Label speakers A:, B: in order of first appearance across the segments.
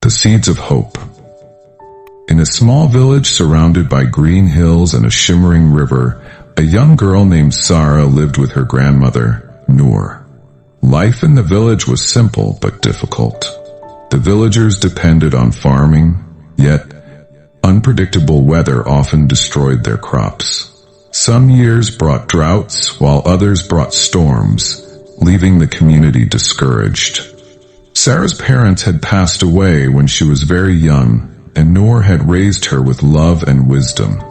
A: The seeds of hope. In a small village surrounded by green hills and a shimmering river, a young girl named Sara lived with her grandmother, Noor. Life in the village was simple but difficult. The villagers depended on farming, yet unpredictable weather often destroyed their crops. Some years brought droughts, while others brought storms, leaving the community discouraged. Sara's parents had passed away when she was very young, and Noor had raised her with love and wisdom.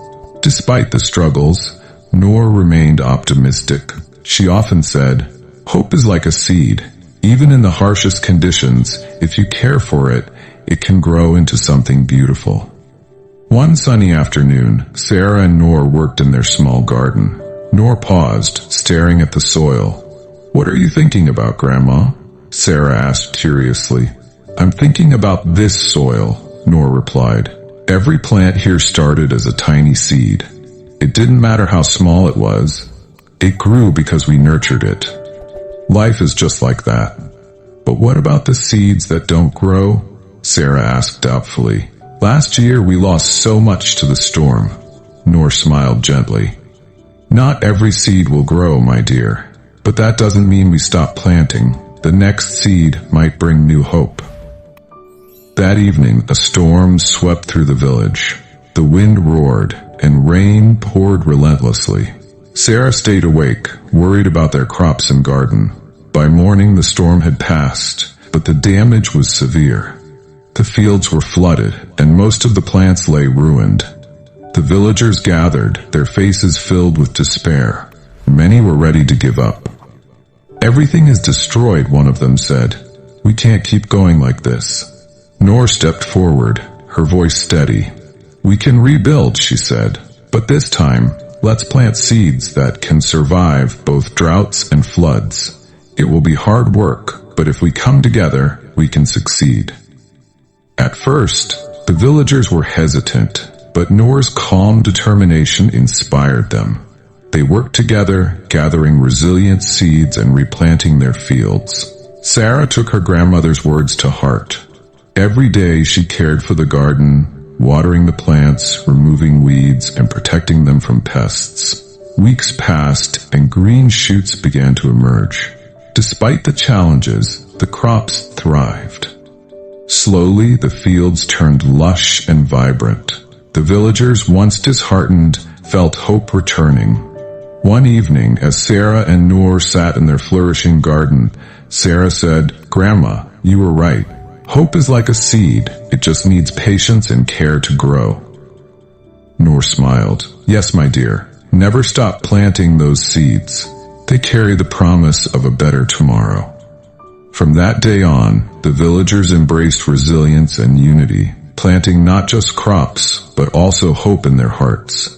A: Despite the struggles, Noor remained optimistic. She often said, "Hope is like a seed. Even in the harshest conditions, if you care for it, it can grow into something beautiful." One sunny afternoon, Sara and Noor worked in their small garden. Noor paused, staring at the soil. "What are you thinking about, Grandma?" Sara asked curiously. "I'm thinking about this soil," Noor replied. "Every plant here started as a tiny seed. It didn't matter how small it was. It grew because we nurtured it. Life is just like that." "But what about the seeds that don't grow?" Sara asked doubtfully. "Last year we lost so much to the storm." Noor smiled gently. "Not every seed will grow, my dear. But that doesn't mean we stop planting. The next seed might bring new hope." That evening, a storm swept through the village. The wind roared, and rain poured relentlessly. Sara stayed awake, worried about their crops and garden. By morning, the storm had passed, but the damage was severe. The fields were flooded, and most of the plants lay ruined. The villagers gathered, their faces filled with despair. Many were ready to give up. "Everything is destroyed," one of them said. "We can't keep going like this." Noor stepped forward, her voice steady. "We can rebuild," she said. "But this time, let's plant seeds that can survive both droughts and floods. It will be hard work, but if we come together, we can succeed." At first, the villagers were hesitant, but Noor's calm determination inspired them. They worked together, gathering resilient seeds and replanting their fields. Sara took her grandmother's words to heart. Every day she cared for the garden, watering the plants, removing weeds, and protecting them from pests. Weeks passed, and green shoots began to emerge. Despite the challenges, the crops thrived. Slowly, the fields turned lush and vibrant. The villagers, once disheartened, felt hope returning. One evening, as Sara and Noor sat in their flourishing garden, Sara said, "Grandma, you were right. Hope is like a seed. It just needs patience and care to grow." Noor smiled. "Yes, my dear. Never stop planting those seeds. They carry the promise of a better tomorrow." From that day on, the villagers embraced resilience and unity, planting not just crops, but also hope in their hearts.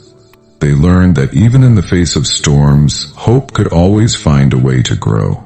A: They learned that even in the face of storms, hope could always find a way to grow.